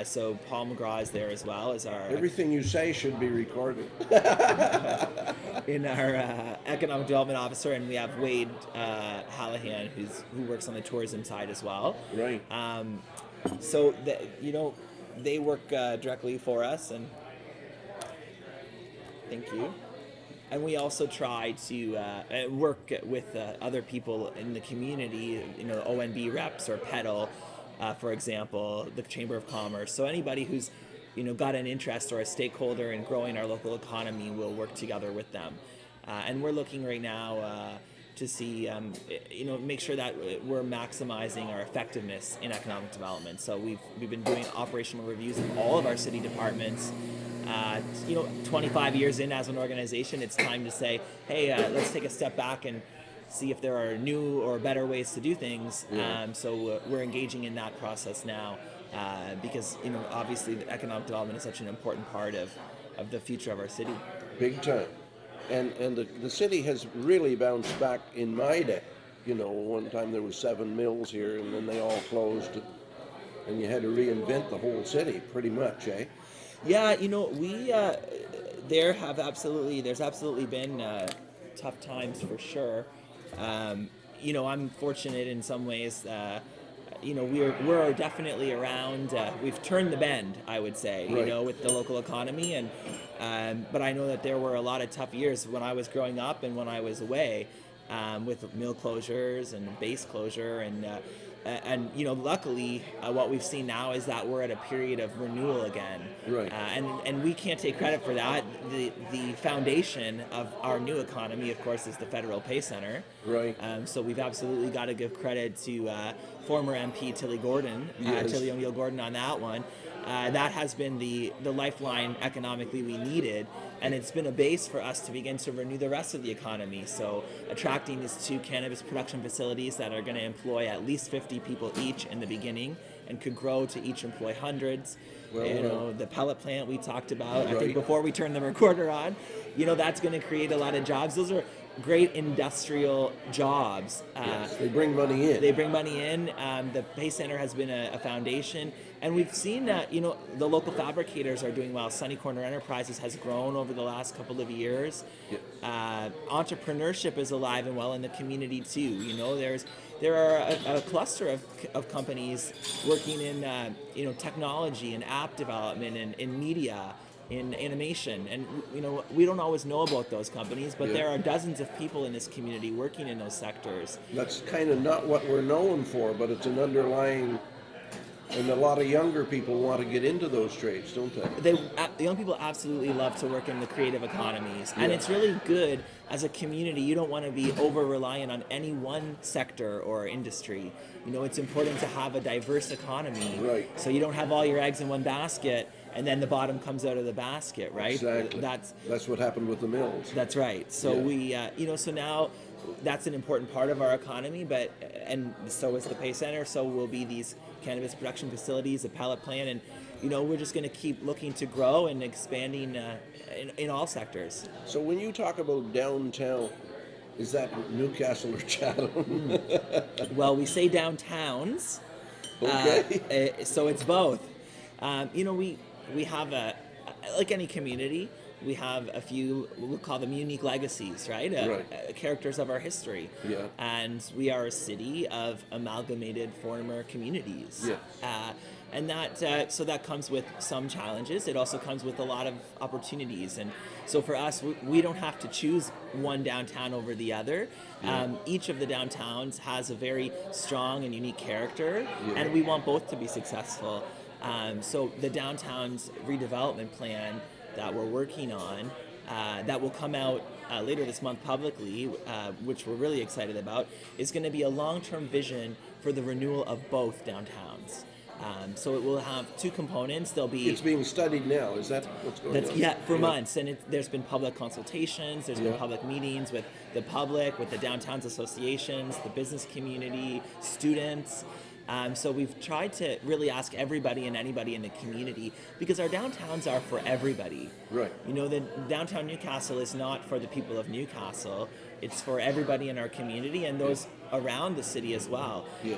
So Paul McGraw is there as well as our Everything you say should be recorded. in our economic development officer, and we have Wade Hallahan who works on the tourism side as well. Right. So they work directly for us, and thank you. And we also try to work with other people in the community, ONB reps or PEDAL, for example, the Chamber of Commerce. So anybody who's got an interest or a stakeholder in growing our local economy, will work together with them. And we're looking right now to see, make sure that we're maximizing our effectiveness in economic development. So we've been doing operational reviews in all of our city departments. 25 years in as an organization, it's time to say, hey, let's take a step back and see if there are new or better ways to do things. Yeah. So we're engaging in that process now because, obviously the economic development is such an important part of the future of our city. Big time. And the city has really bounced back in my day. One time there was 7 mills here, and then they all closed, and you had to reinvent the whole city pretty much, eh? Yeah, we there's absolutely been tough times for sure. I'm fortunate in some ways. We're definitely around. We've turned the bend, I would say. Right. With the local economy, and but I know that there were a lot of tough years when I was growing up and when I was away, with mill closures and base closure and luckily what we've seen now is that we're at a period of renewal again. Right. And we can't take credit for that. The foundation of our new economy, of course, is the Federal Pay Center. Right. So we've absolutely got to give credit to former MP Tilly Gordon, Yes. Tilly O'Neill Gordon on that one. That has been the lifeline economically we needed, and it's been a base for us to begin to renew the rest of the economy. So attracting these 2 cannabis production facilities that are going to employ at least 50 people each in the beginning and could grow to each employ hundreds. Well, the pellet plant we talked about, I Right. think before we turn the recorder on, that's going to create a lot of jobs. Those are great industrial jobs. Yes, they bring money in. They bring money in. The Pay Center has been a foundation. And we've seen that, the local fabricators are doing well. Sunny Corner Enterprises has grown over the last couple of years. Yeah. Entrepreneurship is alive and well in the community too. There are a cluster of companies working in, technology and app development and in media, in animation, and we don't always know about those companies, but Yeah. there are dozens of people in this community working in those sectors. That's kind of not what we're known for, but it's an underlying, and a lot of younger people want to get into those trades, don't they? The young people absolutely love to work in the creative economies, and Yeah. it's really good as a community. You don't want to be over reliant on any one sector or industry. It's important to have a diverse economy, Right. so you don't have all your eggs in one basket and then the bottom comes out of the basket, right? Exactly. That's what happened with the mills. That's right. So Yeah. so now that's an important part of our economy, and so is the Pay Center. So will be these cannabis production facilities, a pellet plant, and we're just going to keep looking to grow and expanding in all sectors. So when you talk about downtown, is that Newcastle or Chatham? Well, we say downtowns, Okay. so it's both. We have like any community, we have a few, we'll call them unique legacies, right? Right. Characters of our history. Yeah. And we are a city of amalgamated former communities. Yes. And that so that comes with some challenges. It also comes with a lot of opportunities. And so for us, we don't have to choose one downtown over the other. Yeah. Each of the downtowns has a very strong and unique character, Yeah. and we want both to be successful. So the downtown's redevelopment plan that we're working on, that will come out later this month publicly, which we're really excited about, is going to be a long-term vision for the renewal of both downtowns. So it will have two components. There'll be It's being studied now. Is that what's going on? for months, and there's been public consultations. There's been Yeah. public meetings with the public, with the downtowns associations, the business community, students. So we've tried to really ask everybody and anybody in the community, because our downtowns are for everybody. Right. The downtown Newcastle is not for the people of Newcastle. It's for everybody in our community and those around the city as well. Yeah.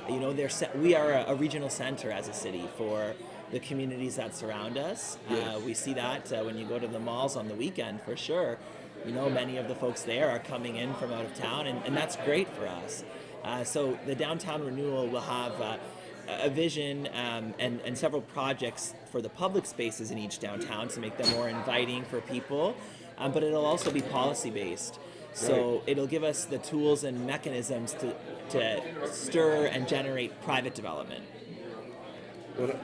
We are a regional center as a city for the communities that surround us. Yes. We see that when you go to the malls on the weekend, for sure. You know, many of the folks there are coming in from out of town, and that's great for us. So the downtown renewal will have a vision and several projects for the public spaces in each downtown to make them more inviting for people, but it'll also be policy based. So Right. it'll give us the tools and mechanisms to stir and generate private development. What